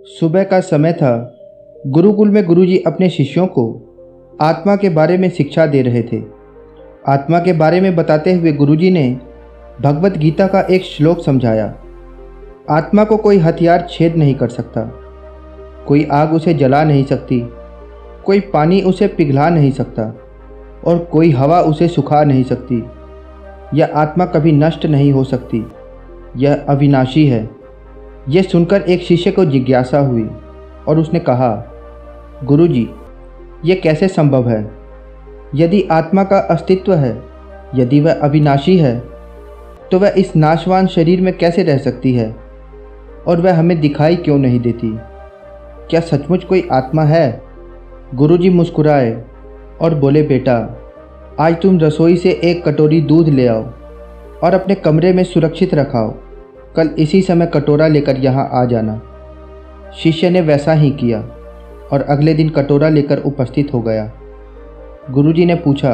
सुबह का समय था। गुरुकुल में गुरुजी अपने शिष्यों को आत्मा के बारे में शिक्षा दे रहे थे। आत्मा के बारे में बताते हुए गुरुजी ने भगवत गीता का एक श्लोक समझाया। आत्मा को कोई हथियार छेद नहीं कर सकता, कोई आग उसे जला नहीं सकती, कोई पानी उसे पिघला नहीं सकता और कोई हवा उसे सुखा नहीं सकती। यह आत्मा कभी नष्ट नहीं हो सकती, यह अविनाशी है। यह सुनकर एक शिष्य को जिज्ञासा हुई और उसने कहा, गुरुजी, यह कैसे संभव है? यदि आत्मा का अस्तित्व है, यदि वह अविनाशी है, तो वह इस नाशवान शरीर में कैसे रह सकती है और वह हमें दिखाई क्यों नहीं देती? क्या सचमुच कोई आत्मा है? गुरुजी मुस्कुराए और बोले, बेटा, आज तुम रसोई से एक कटोरी दूध ले आओ और अपने कमरे में सुरक्षित रखाओ। कल इसी समय कटोरा लेकर यहाँ आ जाना। शिष्य ने वैसा ही किया और अगले दिन कटोरा लेकर उपस्थित हो गया। गुरुजी ने पूछा,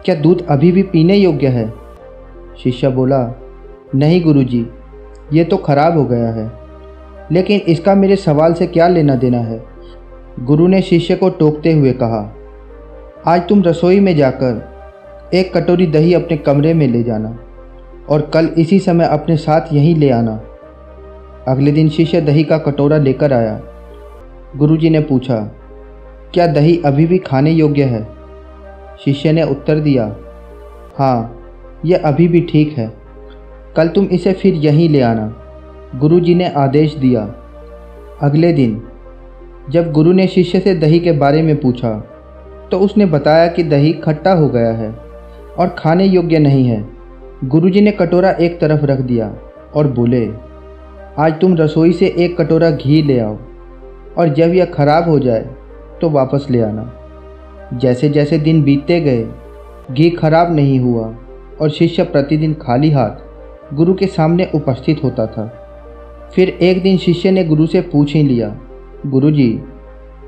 क्या दूध अभी भी पीने योग्य है? शिष्य बोला, नहीं गुरुजी, ये तो खराब हो गया है। लेकिन इसका मेरे सवाल से क्या लेना देना है? गुरु ने शिष्य को टोकते हुए कहा, आज तुम रसोई में जाकर एक कटोरी दही अपने कमरे में ले जाना और कल इसी समय अपने साथ यहीं ले आना। अगले दिन शिष्य दही का कटोरा लेकर आया। गुरुजी ने पूछा, क्या दही अभी भी खाने योग्य है? शिष्य ने उत्तर दिया, हाँ, यह अभी भी ठीक है। कल तुम इसे फिर यहीं ले आना। गुरुजी ने आदेश दिया। अगले दिन जब गुरु ने शिष्य से दही के बारे में पूछा तो उसने बताया कि दही खट्टा हो गया है और खाने योग्य नहीं है। गुरुजी ने कटोरा एक तरफ रख दिया और बोले, आज तुम रसोई से एक कटोरा घी ले आओ और जब यह खराब हो जाए तो वापस ले आना। जैसे जैसे दिन बीतते गए, घी खराब नहीं हुआ और शिष्य प्रतिदिन खाली हाथ गुरु के सामने उपस्थित होता था। फिर एक दिन शिष्य ने गुरु से पूछ ही लिया, गुरुजी,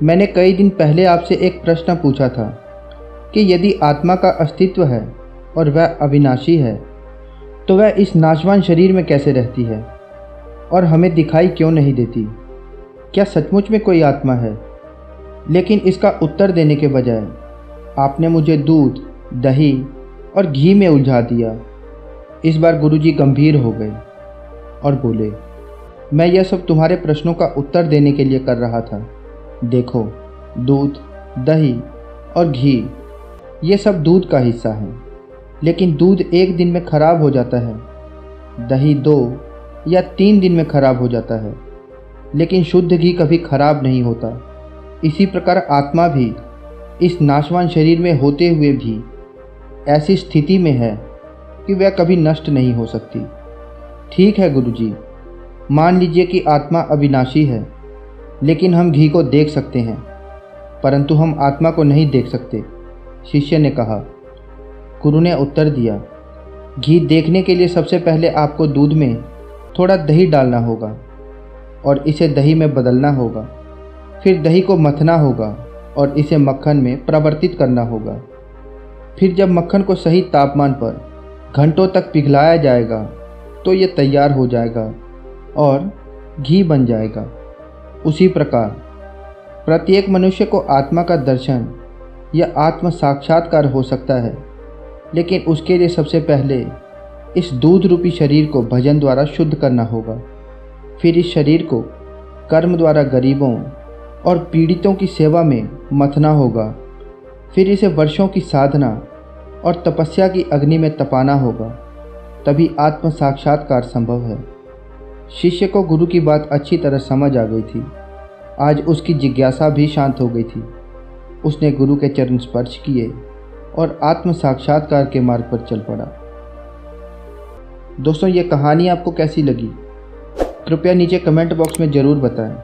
मैंने कई दिन पहले आपसे एक प्रश्न पूछा था कि यदि आत्मा का अस्तित्व है और वह अविनाशी है, तो वह इस नाशवान शरीर में कैसे रहती है और हमें दिखाई क्यों नहीं देती? क्या सचमुच में कोई आत्मा है? लेकिन इसका उत्तर देने के बजाय आपने मुझे दूध, दही और घी में उलझा दिया। इस बार गुरुजी गंभीर हो गए और बोले, मैं यह सब तुम्हारे प्रश्नों का उत्तर देने के लिए कर रहा था। देखो, दूध, दही और घी, ये सब दूध का हिस्सा है, लेकिन दूध एक दिन में खराब हो जाता है, दही 2 या 3 दिन में खराब हो जाता है, लेकिन शुद्ध घी कभी खराब नहीं होता। इसी प्रकार आत्मा भी इस नाशवान शरीर में होते हुए भी ऐसी स्थिति में है कि वह कभी नष्ट नहीं हो सकती। ठीक है गुरुजी, मान लीजिए कि आत्मा अविनाशी है, लेकिन हम घी को देख सकते हैं, परंतु हम आत्मा को नहीं देख सकते, शिष्य ने कहा। गुरु ने उत्तर दिया, घी देखने के लिए सबसे पहले आपको दूध में थोड़ा दही डालना होगा और इसे दही में बदलना होगा। फिर दही को मथना होगा और इसे मक्खन में परिवर्तित करना होगा। फिर जब मक्खन को सही तापमान पर घंटों तक पिघलाया जाएगा तो ये तैयार हो जाएगा और घी बन जाएगा। उसी प्रकार प्रत्येक मनुष्य को आत्मा का दर्शन या आत्म साक्षात्कार हो सकता है, लेकिन उसके लिए सबसे पहले इस दूध रूपी शरीर को भजन द्वारा शुद्ध करना होगा। फिर इस शरीर को कर्म द्वारा गरीबों और पीड़ितों की सेवा में मथना होगा। फिर इसे वर्षों की साधना और तपस्या की अग्नि में तपाना होगा, तभी आत्म साक्षात्कार संभव है। शिष्य को गुरु की बात अच्छी तरह समझ आ गई थी। आज उसकी जिज्ञासा भी शांत हो गई थी। उसने गुरु के चरण स्पर्श किए और आत्म साक्षात्कार के मार्ग पर चल पड़ा। दोस्तों, ये कहानी आपको कैसी लगी? कृपया नीचे कमेंट बॉक्स में ज़रूर बताएं।